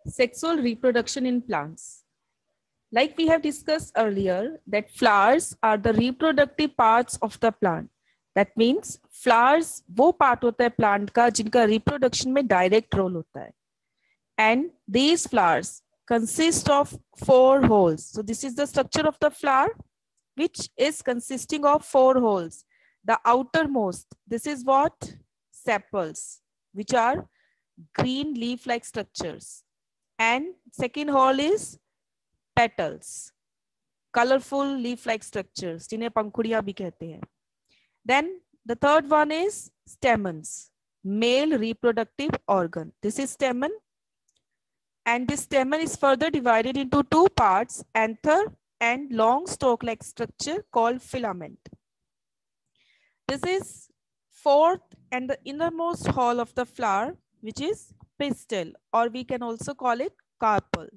Sexual reproduction in plants. Like we have discussed earlier, that flowers are the reproductive parts of the plant. That means flowers वो part होता है plant का जिनका reproduction में direct role होता है. And these flowers consist of 4 holes. So this is the structure of the flower, which is consisting of 4 holes. The outermost, this is what? Sepals, which are green leaf-like structures. And second hole is petals, colorful leaf-like structures, जिन्हें पंखुड़ियां भी कहते हैं. Then the third one is stamens, male reproductive organ. This is stamen, and this stamen is further divided into 2 parts, anther and long stalk-like structure called filament. This is fourth and the innermost hall of the flower, which is pistil, or we can also call it carpel.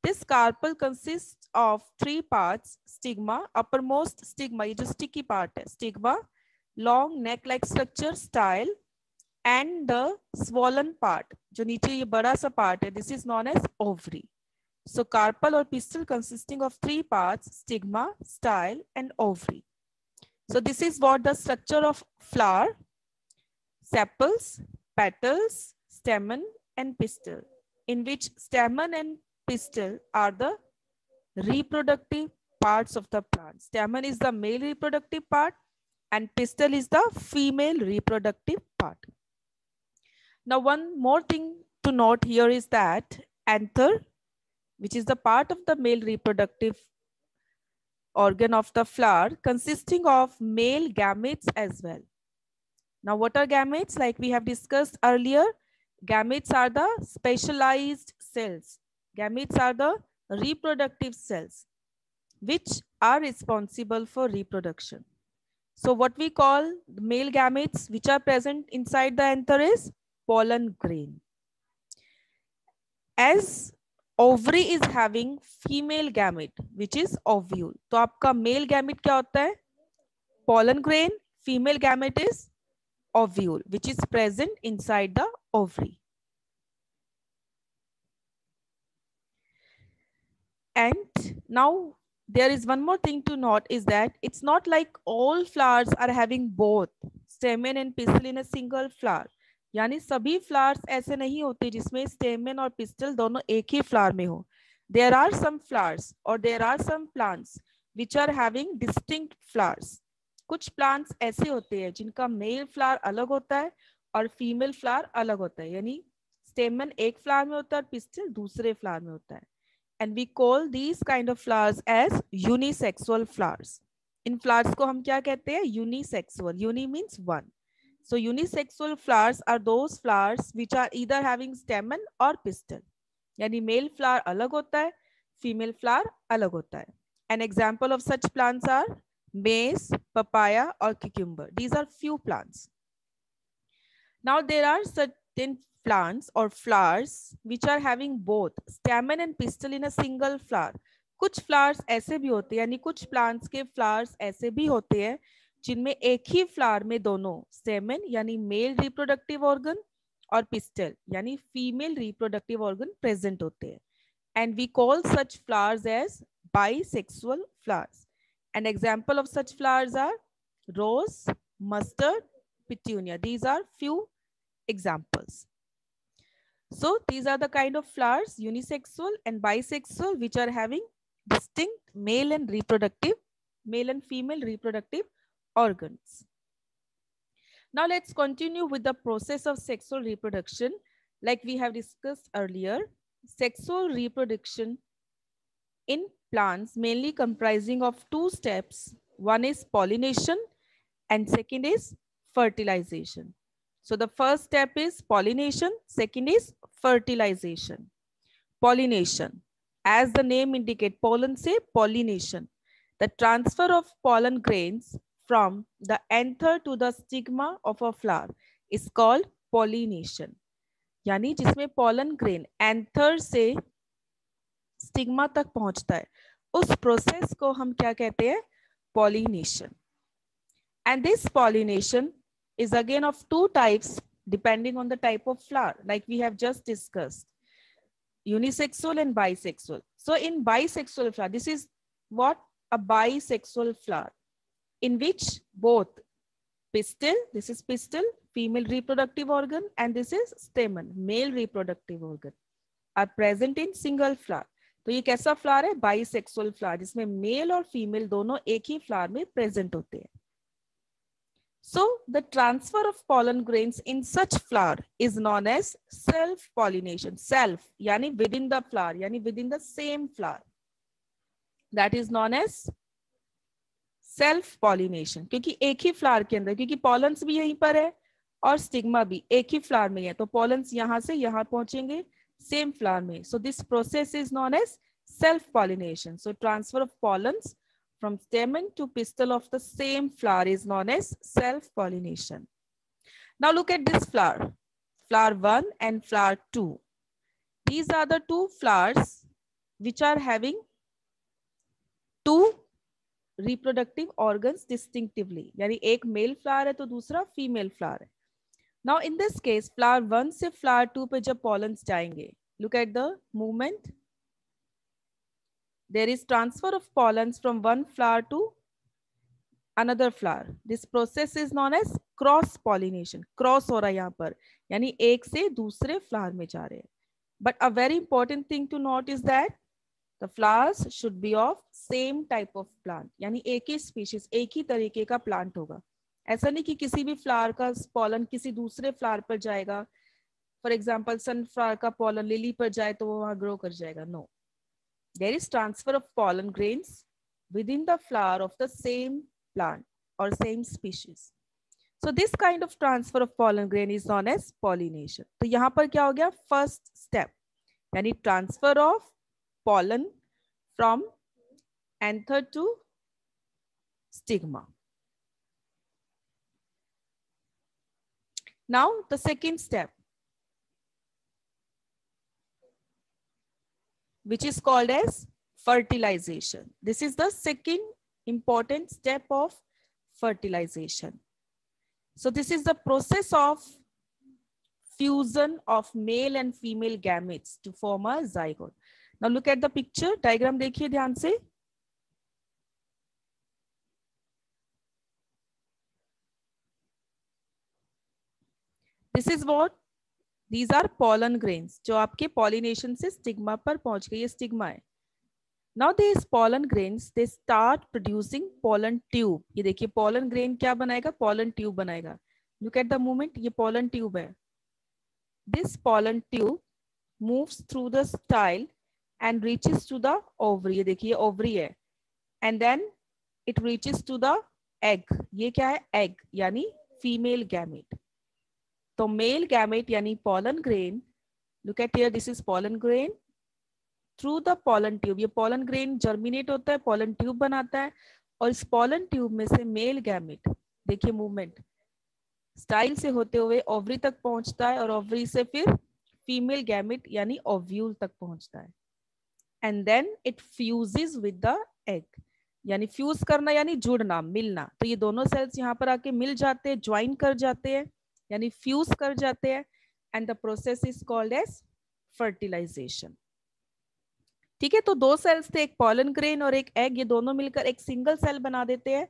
This carpel consists of 3 parts: stigma, uppermost stigma, ये जो sticky part है, stigma, long neck-like structure, style, and the swollen part, जो नीचे ये बड़ा सा part है, this is known as ovary. So carpel or pistil consisting of 3 parts: stigma, style, and ovary. So this is what the structure of flower: sepals, petals, stamen, and pistil, in which stamen and pistil are the reproductive parts of the plant. Stamen is the male reproductive part and pistil is the female reproductive part. Now, one more thing to note here is that anther, which is the part of the male reproductive organ of the flower, consisting of male gametes as well. Now, what are gametes? Like we have discussed earlier, gametes are the specialized cells. Gametes are the reproductive cells which are responsible for reproduction. So what we call the male gametes which are present inside the anther is pollen grain. As ovary is having female gamete which is ovule, तो आपका male gamete क्या होता है? Pollen grain. Female gamete is ovule which is present inside the ovary. And now there is one more thing to note is that it's not like all flowers are having both stamen and pistil in a single flower. यानी सभी flowers ऐसे नहीं होते जिसमें stamen और pistil दोनों एक ही flower में हो. There are some flowers or there are some plants which are having distinct flowers. कुछ plants ऐसे होते हैं जिनका male flower अलग होता है और female flower अलग होता है. यानी stamen एक flower में होता है और pistil दूसरे flower में होता है. And we call these kind of flowers as unisexual flowers. In flowers को हम क्या कहते हैं? Unisexual. Uni means one. So unisexual flowers are those flowers which are either having stamen or pistil. यानी male flower अलग होता है, female flower अलग होता है. An example of such plants are maize, papaya, or cucumber. These are few plants. Now there are certain plants or flowers which are having both stamen and pistil in a single flower. कुछ flowers ऐसे भी होते हैं, यानी कुछ plants के flowers ऐसे भी होते हैं जिनमें एक ही flower में दोनों stamen यानी male reproductive organ और pistil यानी female reproductive organ present होते हैं. And we call such flowers as bisexual flowers. An example of such flowers are rose, mustard, petunia. These are few examples. So these are the kind of flowers, unisexual and bisexual, which are having distinct male and female reproductive organs. Now let's continue with the process of sexual reproduction. Like we have discussed earlier, sexual reproduction in plants mainly comprising of 2 steps. One is pollination and second is fertilization. So the first step is pollination, second is fertilization. Pollination, as the name indicates, pollen say pollination. The transfer of pollen grains from the anther to the stigma of a flower is called pollination. यानी जिसमें pollen grain anther से stigma तक पहुंचता है, उस process को हम क्या कहते हैं? Pollination. And this pollination is again of 2 types depending on the type of flower, like we have just discussed. Unisexual and bisexual. So in bisexual flower, this is what? A bisexual flower in which both pistil, this is pistil, female reproductive organ, and this is stamen, male reproductive organ, are present in single flower. तो ये कैसा flower है? Bisexual flower, जिसमें mail और female दोनों एक ही flower में present होते हैं. So the transfer of pollen grains in such flower is known as self pollination. Self यानी within the flower, यानी within the same flower, that is known as self pollination. क्योंकि एक ही flower के अंदर, क्योंकि पॉलन्स भी यहीं पर है और स्टिग्मा भी एक ही फ्लावर में है, तो पॉलन्स यहाँ से यहाँ पहुंचेंगे सेम फ्लावर में. So this process is known as self pollination. So transfer of pollens from stamen to pistil of the same flower is known as self-pollination. Now look at this flower, flower 1 and flower 2. These are the two flowers which are having two reproductive organs distinctively. यानी एक male flower है तो दूसरा female flower है. Now in this case, flower 1 से flower 2 पे जब pollens जाएंगे, look at the movement. There is transfer of pollens from one flower to another flower. This process is known as cross pollination. Cross हो रहा है यहाँ पर, यानी एक से दूसरे flower में जा रहे हैं. But a very important thing to note is that the flowers should be of same type of plant. यानी एक ही species, एक ही तरीके का plant होगा. ऐसा नहीं कि किसी भी flower का pollen किसी दूसरे flower पर जाएगा. For example, sunflower का pollen lily पर जाए तो वो वहाँ grow कर जाएगा. No. There is transfer of pollen grains within the flower of the same plant or same species. So this kind of transfer of pollen grain is known as pollination. तो यहाँ पर क्या हो गया? First step, यानी transfer of pollen from anther to stigma. Now the second step, which is called as fertilization. This is the second important step of fertilization. So this is the process of fusion of male and female gametes to form a zygote. Now look at the picture, diagram देखिए ध्यान से. This is what? These are pollen grains जो आपके pollination से stigma पर पहुंच गए. ये stigma है. Now these pollen grains they start producing pollen tube. ये देखिए pollen grain क्या बनाएगा? Pollen tube बनाएगा. Look at the movement. ये pollen tube है. This pollen tube moves through the style and reaches to the ovary. ये देखिए ovary है. And then it reaches to the egg. ये क्या है? Egg यानी female gamete. तो male gamete यानी pollen grain. Look at here. This is pollen grain. Through the pollen tube, ये pollen grain germinate होता है, pollen tube बनाता है, और इस pollen tube में से male gamete, देखिए movement, style से होते हुए ovary तक पहुंचता है और ovary से फिर female gamete यानी ovule तक पहुंचता है. And then it fuses with the egg. यानी fuse करना यानी जुड़ना, मिलना. तो ये दोनों cells यहाँ पर आके मिल जाते हैं, join कर जाते हैं, यानी fuse कर जाते हैं, and the process is called as fertilization. ठीक है, तो दो सेल्स थे, एक पॉलन ग्रेन और एक एग, ये दोनों मिलकर एक सिंगल सेल बना देते हैं,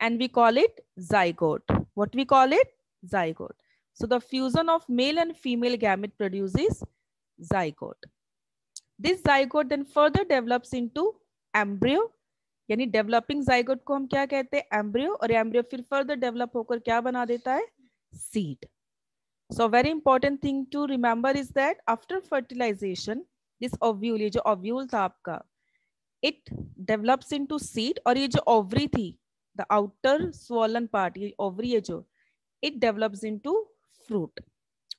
and we call it zygote. What we call it? Zygote. So the fusion of male and female gamete produces zygote. This zygote then further develops into embryo, यानी डेवलपिंग जाइगोट को हम क्या कहते हैं? Embryo. और एम्ब्रियो फिर further develop होकर क्या बना देता है? Seed. So very important thing to remember is that after fertilisation this ovule, ये जो ओव्यूल था आपका, इट डेवलप्स इनटू सीड. और ये जो ओवरी थी, द आउटर स्वॉलन पार्ट, ये ओवरी है जो, इट डेवलप्स इनटू फ्रूट.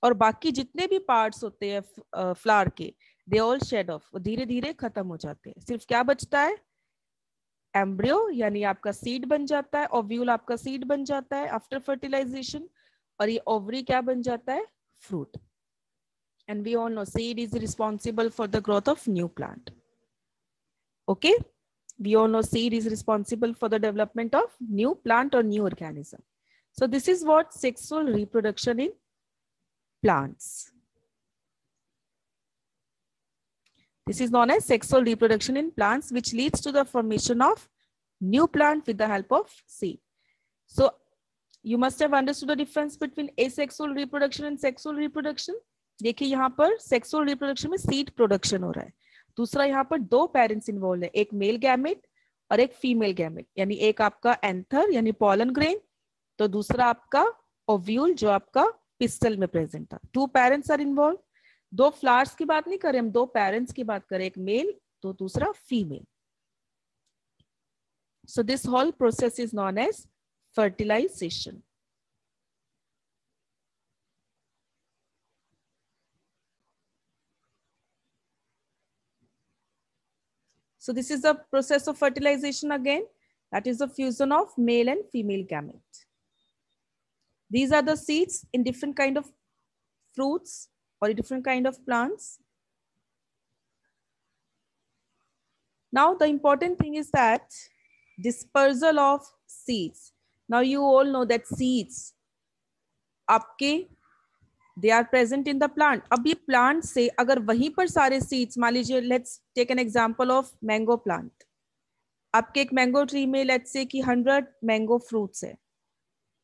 और बाकी जितने भी पार्ट्स होते हैं फ्लावर के, दे ऑल शेड ऑफ, धीरे धीरे खत्म हो जाते हैं. सिर्फ क्या बचता है? एम्ब्रियो यानी आपका सीड बन जाता है, ओव्यूल आपका सीड बन जाता है आफ्टर फर्टिलाइजेशन, और ये ओवरी क्या बन जाता है? Fruit. And we all know seed is responsible for the growth of new plant. Okay, we all know seed is responsible for the development of new plant or new organism. So this is what sexual reproduction in plants. This is known as sexual reproduction in plants, which leads to the formation of new plant with the help of seed. So you must have understood the difference between asexual reproduction and sexual reproduction. देखिए यहाँ पर sexual reproduction में seed production हो रहा है. दूसरा यहाँ पर दो पेरेंट्स इन्वॉल्व है, एक मेल गैमेट और एक फीमेल गैमेट, यानी एक आपका एंथर यानी पॉलन ग्रेन, तो दूसरा आपका ओव्यूल जो आपका पिस्टल में प्रेजेंट था. Two parents are involve. दो फ्लावर्स की बात नहीं करें हम, दो पेरेंट्स की बात करें, एक मेल तो दूसरा female. So this whole process is known as fertilization. So this is the process of fertilization again. That is the fusion of male and female gamete. These are the seeds in different kind of fruits or different kind of plants. Now the important thing is that dispersal of seeds. Now you all know that seeds आपके they are present in the plant. अब ये plant से अगर वहीं पर सारे seeds, मान लीजिए let's take an example of mango plant. आपके एक mango tree में let's say कि 100 mango fruits है,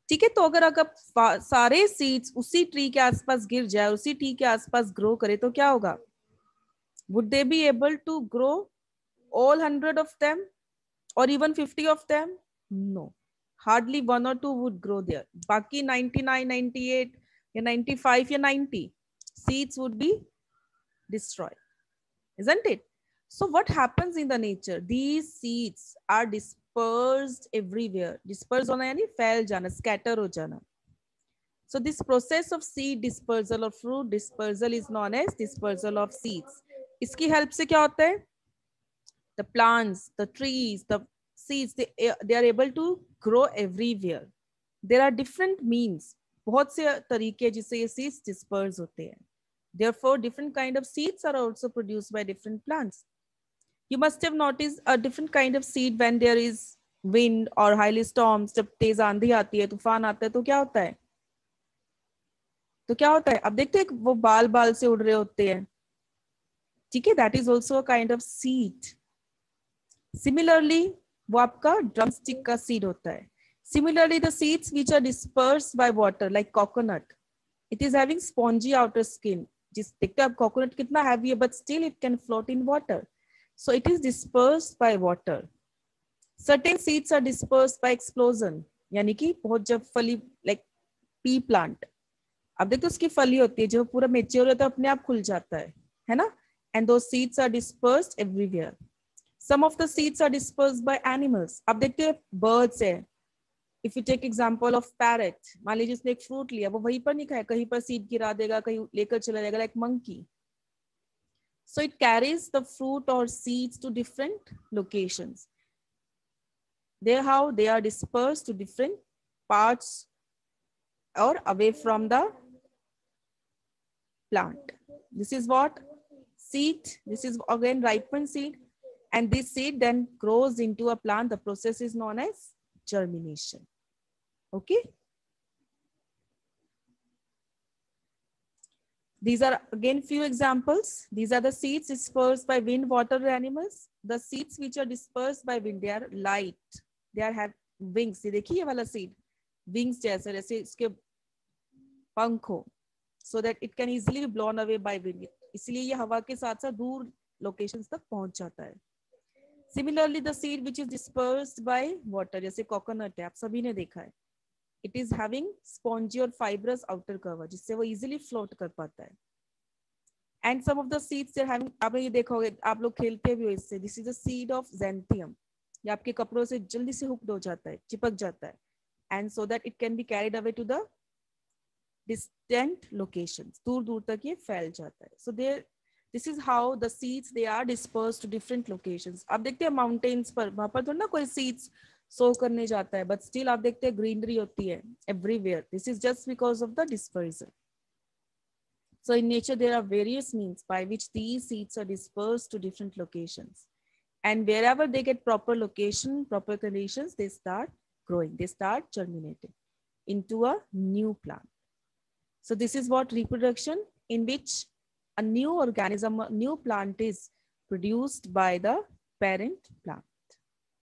ठीक है. तो अगर सारे seeds उसी tree के आसपास गिर जाए, उसी tree के आसपास grow करे तो क्या होगा? Would they be able to grow all 100 of them or even 50 of them? No, hardly 1 or 2 would grow there. बाकी 99, 98 या 95 या 90 seeds would be destroyed, isn't it? So what happens in the nature? These seeds are dispersed everywhere. Dispersed होना यानी फैल जाना, scatter हो जाना. So this process of seed dispersal or fruit dispersal is known as dispersal of seeds. इसकी help से क्या होता है? The plants, the trees, the seeds, they are able to grow everywhere. There are different means. बहुत से तरीके जिससे ये seeds disperse होते हैं. Therefore, different kind of seeds are also produced by different plants. You must have noticed a different kind of seed when there is wind or highly storms. जब तेज आंधी आती है, तूफान आता है, तो क्या होता है? तो क्या होता है? अब देखते हैं वो बाल बाल से उड़ रहे होते हैं, ठीक है. That is also a kind of seed. Similarly, वो आपका drumstick का seed होता है. Similarly, the seeds which are dispersed by water, like coconut, it is having spongy outer skin. जिस देखते हैं आप coconut कितना heavy है, but still it can float in water. So it is dispersed by water. Certain seeds are dispersed by explosion. यानी कि बहुत जब फली, like pea plant, अब देखो उसकी फली होती है, जब पूरा mature होता है अपने आप खुल जाता है ना? And those seeds are dispersed everywhere. Some of the seeds are dispersed by animals. अब देखते हैं birds है. If you take example of parrot, मान लीजिए उसने एक fruit लिया, वो वहीं पर नहीं खाए, कहीं पर seed गिरा देगा, कहीं लेकर चला जाएगा, like monkey. So it carries the fruit or seeds to different locations. There how they are dispersed to different parts or away from the plant. This is what? Seed. This is again ripened seed. And this seed then grows into a plant. The process is known as germination. Okay. These are again few examples. These are the seeds dispersed by wind, water, animals. The seeds which are dispersed by wind, they are light. They are have wings. ये देखिए ये वाला seed, wings जैसे इसके पंख हो, so that it can easily be blown away by wind. इसलिए ये हवा के साथ साथ दूर locations तक पहुंच जाता है. Similarly, the seed which is dispersed by water, जैसे coconut है, आप सभी ने देखा है. It is having spongy और fibrous outer cover, जिससे वो easily float कर पाता है. And some of the seeds they are having, आपने ये देखा होगा, आप लोग खेलते भी हो इससे. This is the seed of xanthium. ये आपके कपड़ों से जल्दी से hooked हो जाता है, चिपक जाता है. And so that it can be carried away to the distant locations. दूर दूर तक ये फैल जाता है. So there, this is how the seeds they are dispersed to different locations. आप देखते हैं mountains पर, वहाँ पर तो ना कोई seeds sow करने जाता है, but still आप देखते हैं greenery होती है everywhere. This is just because of the dispersal. So in nature there are various means by which these seeds are dispersed to different locations, and wherever they get proper location, proper conditions, they start growing, they start germinating into a new plant. So this is what reproduction, in which a new organism, a new plant is produced by the parent plant.